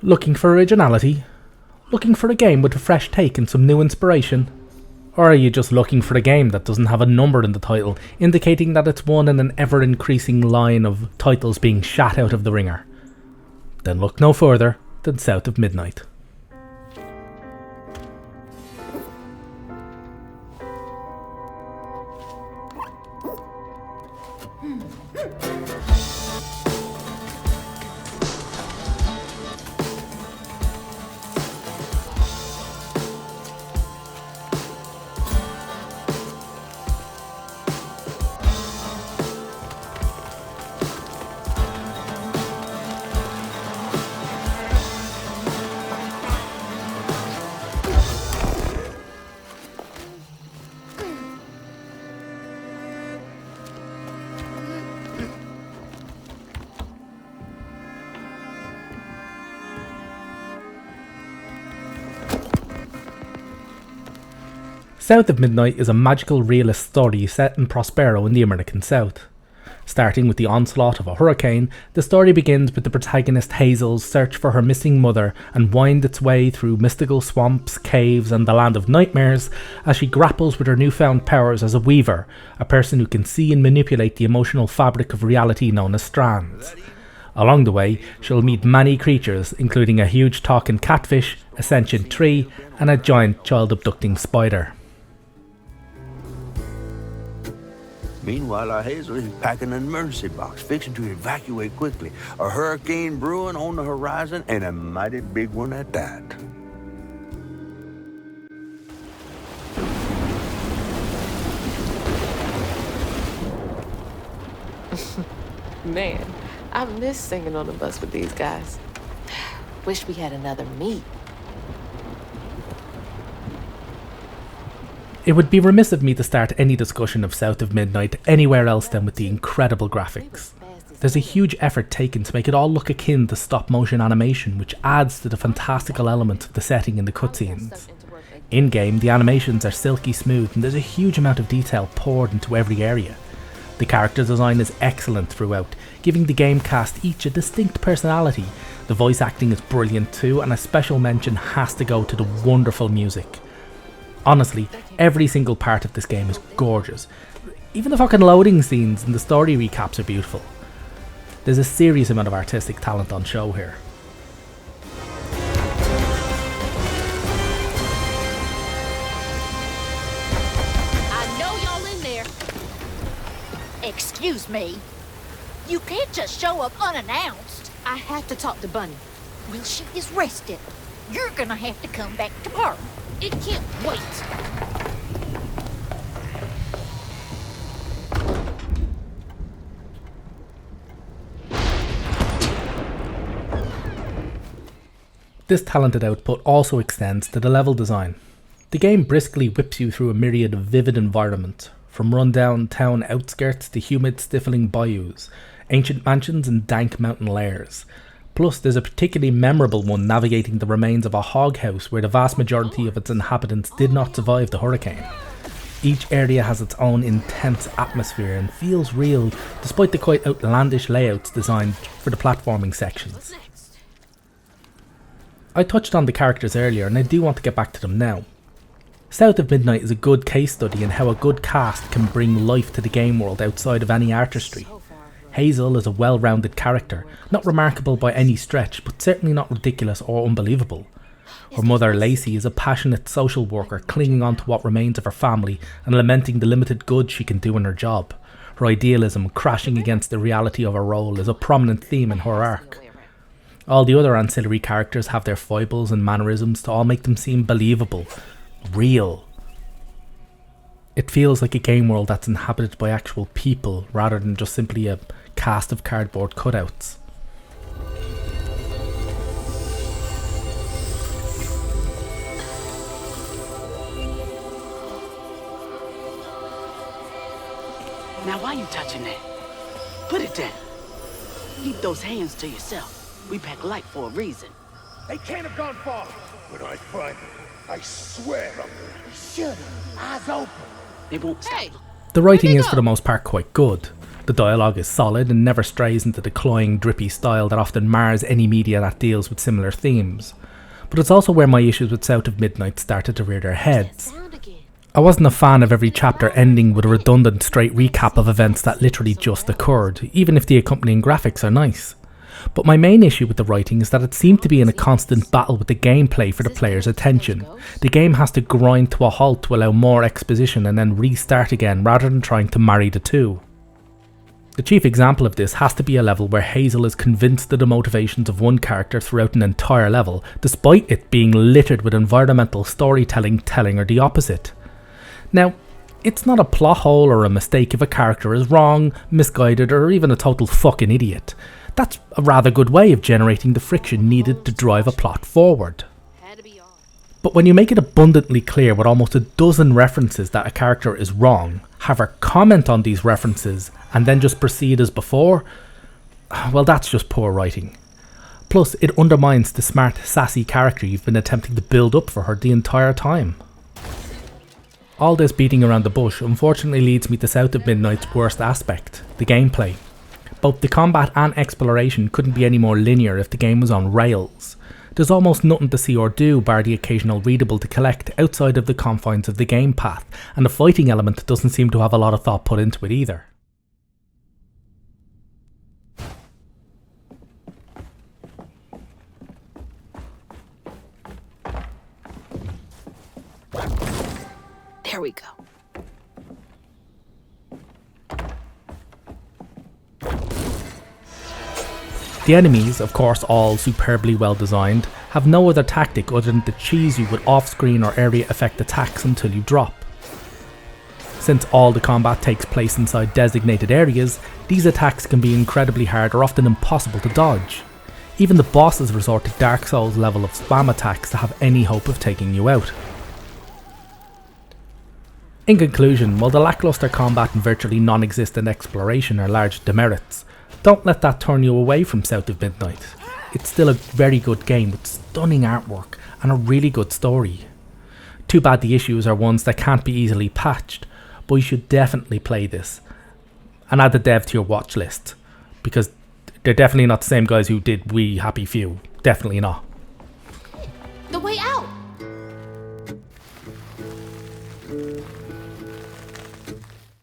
Looking for originality? Looking for a game with a fresh take and some new inspiration? Or are you just looking for a game that doesn't have a number in the title, indicating that it's one in an ever-increasing line of titles being shat out of the ringer? Then look no further than South of Midnight. South of Midnight is a magical realist story set in Prospero in the American South. Starting with the onslaught of a hurricane, the story begins with the protagonist Hazel's search for her missing mother and winds its way through mystical swamps, caves and the land of nightmares as she grapples with her newfound powers as a weaver, a person who can see and manipulate the emotional fabric of reality known as strands. Along the way, she'll meet many creatures, including a huge talking catfish, a sentient tree and a giant child-abducting spider. Meanwhile, our Hazel is packing an emergency box, fixing to evacuate quickly. A hurricane brewing on the horizon, and a mighty big one at that. Man, I miss singing on the bus with these guys. Wish we had another meet. It would be remiss of me to start any discussion of South of Midnight anywhere else than with the incredible graphics. There's a huge effort taken to make it all look akin to stop motion animation, which adds to the fantastical elements of the setting in the cutscenes. In-game, the animations are silky smooth and there's a huge amount of detail poured into every area. The character design is excellent throughout, giving the game cast each a distinct personality. The voice acting is brilliant too, and a special mention has to go to the wonderful music. Honestly, every single part of this game is gorgeous. Even the fucking loading scenes and the story recaps are beautiful. There's a serious amount of artistic talent on show here. I know y'all in there. Excuse me. You can't just show up unannounced. I have to talk to Bunny. Well, she is rested. You're gonna have to come back tomorrow. It can't wait. This talented output also extends to the level design. The game briskly whips you through a myriad of vivid environments, from run-down town outskirts to humid, stifling bayous, ancient mansions and dank mountain lairs. Plus, there's a particularly memorable one navigating the remains of a hog house where the vast majority of its inhabitants did not survive the hurricane. Each area has its own intense atmosphere and feels real, despite the quite outlandish layouts designed for the platforming sections. I touched on the characters earlier and I do want to get back to them now. South of Midnight is a good case study in how a good cast can bring life to the game world outside of any artistry. Hazel is a well-rounded character, not remarkable by any stretch, but certainly not ridiculous or unbelievable. Her mother, Lacey, is a passionate social worker clinging on to what remains of her family and lamenting the limited good she can do in her job. Her idealism crashing against the reality of her role is a prominent theme in her arc. All the other ancillary characters have their foibles and mannerisms to all make them seem believable, real. It feels like a game world that's inhabited by actual people rather than just simply a cast of cardboard cutouts. Now why you touching that? Put it down. Keep those hands to yourself. We pack light for a reason. They can't have gone far. When I find them, I swear I'm Shut up. Eyes open. They won't stop. Hey. The writing is for the most part quite good. The dialogue is solid and never strays into the cloying, drippy style that often mars any media that deals with similar themes. But it's also where my issues with South of Midnight started to rear their heads. I wasn't a fan of every chapter ending with a redundant straight recap of events that literally just occurred, even if the accompanying graphics are nice. But my main issue with the writing is that it seemed to be in a constant battle with the gameplay for the player's attention. The game has to grind to a halt to allow more exposition and then restart again rather than trying to marry the two. The chief example of this has to be a level where Hazel is convinced of the motivations of one character throughout an entire level, despite it being littered with environmental storytelling telling her the opposite. Now, it's not a plot hole or a mistake if a character is wrong, misguided, or even a total fucking idiot. That's a rather good way of generating the friction needed to drive a plot forward. But when you make it abundantly clear with almost a dozen references that a character is wrong, have her comment on these references, and then just proceed as before, well, that's just poor writing. Plus, it undermines the smart, sassy character you've been attempting to build up for her the entire time. All this beating around the bush unfortunately leads me to South of Midnight's worst aspect, the gameplay. Both the combat and exploration couldn't be any more linear if the game was on rails. There's almost nothing to see or do bar the occasional readable to collect outside of the confines of the game path, and the fighting element doesn't seem to have a lot of thought put into it either. There we go. The enemies, of course all superbly well designed, have no other tactic other than to cheese you with off-screen or area effect attacks until you drop. Since all the combat takes place inside designated areas, these attacks can be incredibly hard or often impossible to dodge. Even the bosses resort to Dark Souls level of spam attacks to have any hope of taking you out. In conclusion, while the lackluster combat and virtually non-existent exploration are large demerits, don't let that turn you away from South of Midnight. It's still a very good game with stunning artwork and a really good story. Too bad the issues are ones that can't be easily patched, but you should definitely play this and add the dev to your watch list, because they're definitely not the same guys who did We Happy Few. Definitely not.